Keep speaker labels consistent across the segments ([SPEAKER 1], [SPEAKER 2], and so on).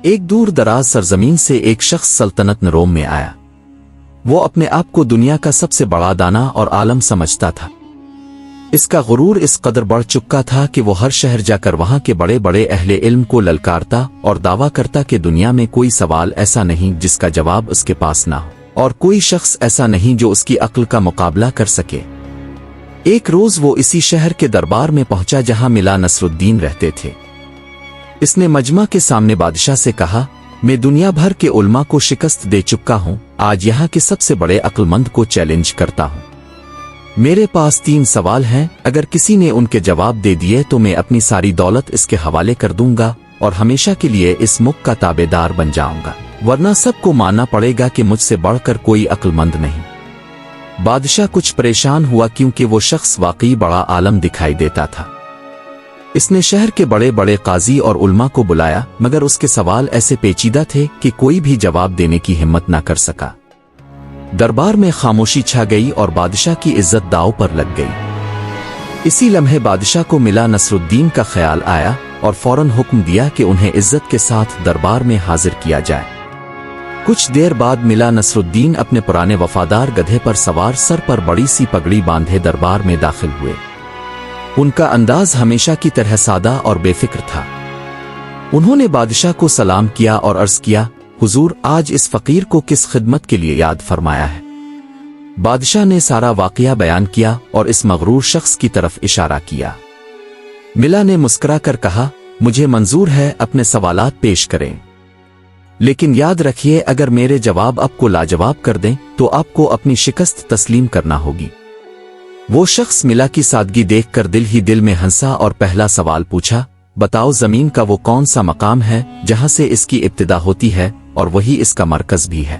[SPEAKER 1] ایک دور دراز سرزمین سے ایک شخص سلطنت روم میں آیا۔ وہ اپنے آپ کو دنیا کا سب سے بڑا دانا اور عالم سمجھتا تھا۔ اس کا غرور اس قدر بڑھ چکا تھا کہ وہ ہر شہر جا کر وہاں کے بڑے بڑے اہل علم کو للکارتا اور دعویٰ کرتا کہ دنیا میں کوئی سوال ایسا نہیں جس کا جواب اس کے پاس نہ ہو، اور کوئی شخص ایسا نہیں جو اس کی عقل کا مقابلہ کر سکے۔ ایک روز وہ اسی شہر کے دربار میں پہنچا جہاں ملا نصر الدین رہتے تھے۔ اس نے مجمع کے سامنے بادشاہ سے کہا، میں دنیا بھر کے علماء کو شکست دے چکا ہوں، آج یہاں کے سب سے بڑے عقل مند کو چیلنج کرتا ہوں۔ میرے پاس 3 سوال ہیں، اگر کسی نے ان کے جواب دے دیے تو میں اپنی ساری دولت اس کے حوالے کر دوں گا اور ہمیشہ کے لیے اس ملک کا تابع دار بن جاؤں گا، ورنہ سب کو ماننا پڑے گا کہ مجھ سے بڑھ کر کوئی عقل مند نہیں۔ بادشاہ کچھ پریشان ہوا کیونکہ وہ شخص واقعی بڑا عالم دکھائی دیتا تھا۔ اس نے شہر کے بڑے بڑے قاضی اور علماء کو بلایا، مگر اس کے سوال ایسے پیچیدہ تھے کہ کوئی بھی جواب دینے کی ہمت نہ کر سکا۔ دربار میں خاموشی چھا گئی اور بادشاہ کی عزت داؤ پر لگ گئی۔ اسی لمحے بادشاہ کو ملا نصر الدین کا خیال آیا اور فوراً حکم دیا کہ انہیں عزت کے ساتھ دربار میں حاضر کیا جائے۔ کچھ دیر بعد ملا نصر الدین اپنے پرانے وفادار گدھے پر سوار، سر پر بڑی سی پگڑی باندھے دربار میں داخل ہوئے۔ ان کا انداز ہمیشہ کی طرح سادہ اور بے فکر تھا۔ انہوں نے بادشاہ کو سلام کیا اور عرض کیا، حضور، آج اس فقیر کو کس خدمت کے لیے یاد فرمایا ہے؟ بادشاہ نے سارا واقعہ بیان کیا اور اس مغرور شخص کی طرف اشارہ کیا۔ ملا نے مسکرا کر کہا، مجھے منظور ہے، اپنے سوالات پیش کریں، لیکن یاد رکھیے اگر میرے جواب آپ کو لاجواب کر دیں تو آپ کو اپنی شکست تسلیم کرنا ہوگی۔ وہ شخص ملا کی سادگی دیکھ کر دل ہی دل میں ہنسا اور پہلا سوال پوچھا، بتاؤ زمین کا وہ کون سا مقام ہے جہاں سے اس کی ابتدا ہوتی ہے اور وہی اس کا مرکز بھی ہے؟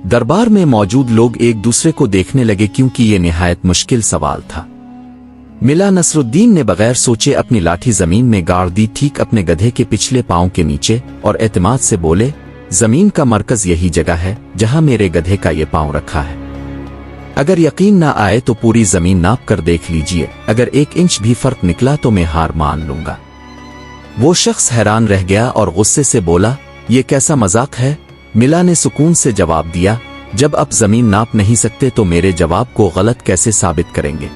[SPEAKER 1] دربار میں موجود لوگ ایک دوسرے کو دیکھنے لگے کیونکہ یہ نہایت مشکل سوال تھا۔ ملا نصر الدین نے بغیر سوچے اپنی لاٹھی زمین میں گاڑ دی، ٹھیک اپنے گدھے کے پچھلے پاؤں کے نیچے، اور اعتماد سے بولے، زمین کا مرکز یہی جگہ ہے جہاں میرے گدھے کا یہ پاؤں رکھا ہے۔ اگر یقین نہ آئے تو پوری زمین ناپ کر دیکھ لیجئے، اگر 1 انچ بھی فرق نکلا تو میں ہار مان لوں گا۔ وہ شخص حیران رہ گیا اور غصے سے بولا، یہ کیسا مذاق ہے؟ ملا نے سکون سے جواب دیا، جب آپ زمین ناپ نہیں سکتے تو میرے جواب کو غلط کیسے ثابت کریں گے؟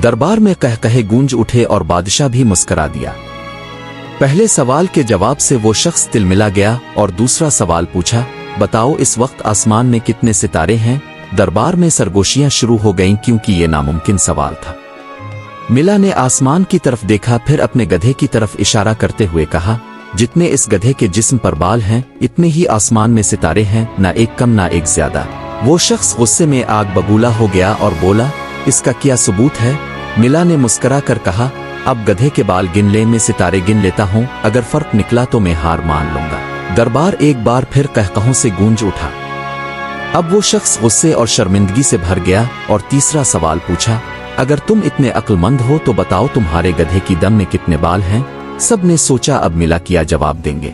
[SPEAKER 1] دربار میں قہقہے گونج اٹھے اور بادشاہ بھی مسکرا دیا۔ پہلے سوال کے جواب سے وہ شخص تلملا گیا اور دوسرا سوال پوچھا، بتاؤ اس وقت آسمان میں کتنے ستارے ہیں؟ دربار میں سرگوشیاں شروع ہو گئیں کیونکہ یہ ناممکن سوال تھا۔ ملا نے آسمان کی طرف دیکھا، پھر اپنے گدھے کی طرف اشارہ کرتے ہوئے کہا، جتنے اس گدھے کے جسم پر بال ہیں اتنے ہی آسمان میں ستارے ہیں، نہ ایک کم نہ ایک زیادہ۔ وہ شخص غصے میں آگ ببولا ہو گیا اور بولا، اس کا کیا ثبوت ہے؟ ملا نے مسکرا کر کہا، اب گدھے کے بال گن لے، میں ستارے گن لیتا ہوں، اگر فرق نکلا تو میں ہار مان لوں گا۔ دربار ایک بار پھر قہقہوں سے گونج اٹھا۔ اب وہ شخص غصے اور شرمندگی سے بھر گیا اور تیسرا سوال پوچھا، اگر تم اتنے عقل مند ہو تو بتاؤ تمہارے گدھے کی دم میں کتنے بال ہیں؟ سب نے سوچا اب ملا کیا جواب دیں گے۔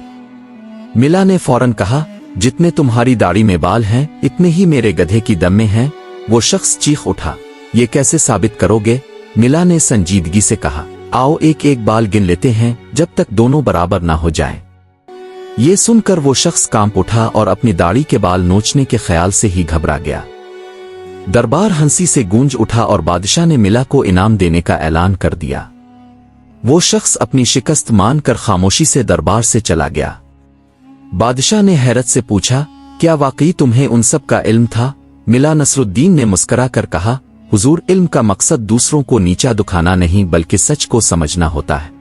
[SPEAKER 1] ملا نے فوراً کہا، جتنے تمہاری داڑھی میں بال ہیں اتنے ہی میرے گدھے کی دم میں ہیں۔ وہ شخص چیخ اٹھا، یہ کیسے ثابت کرو گے؟ ملا نے سنجیدگی سے کہا، آؤ ایک ایک بال گن لیتے ہیں جب تک دونوں برابر نہ ہو جائیں۔ یہ سن کر وہ شخص کانپ اٹھا اور اپنی داڑھی کے بال نوچنے کے خیال سے ہی گھبرا گیا۔ دربار ہنسی سے گونج اٹھا اور بادشاہ نے ملا کو انعام دینے کا اعلان کر دیا۔ وہ شخص اپنی شکست مان کر خاموشی سے دربار سے چلا گیا۔ بادشاہ نے حیرت سے پوچھا، کیا واقعی تمہیں ان سب کا علم تھا؟ ملا نصر الدین نے مسکرا کر کہا، حضور، علم کا مقصد دوسروں کو نیچا دکھانا نہیں بلکہ سچ کو سمجھنا ہوتا ہے۔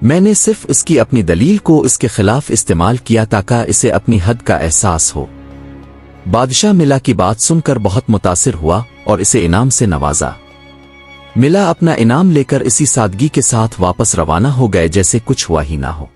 [SPEAKER 1] میں نے صرف اس کی اپنی دلیل کو اس کے خلاف استعمال کیا تاکہ اسے اپنی حد کا احساس ہو۔ بادشاہ ملا کی بات سن کر بہت متاثر ہوا اور اسے انعام سے نوازا۔ ملا اپنا انعام لے کر اسی سادگی کے ساتھ واپس روانہ ہو گئے جیسے کچھ ہوا ہی نہ ہو۔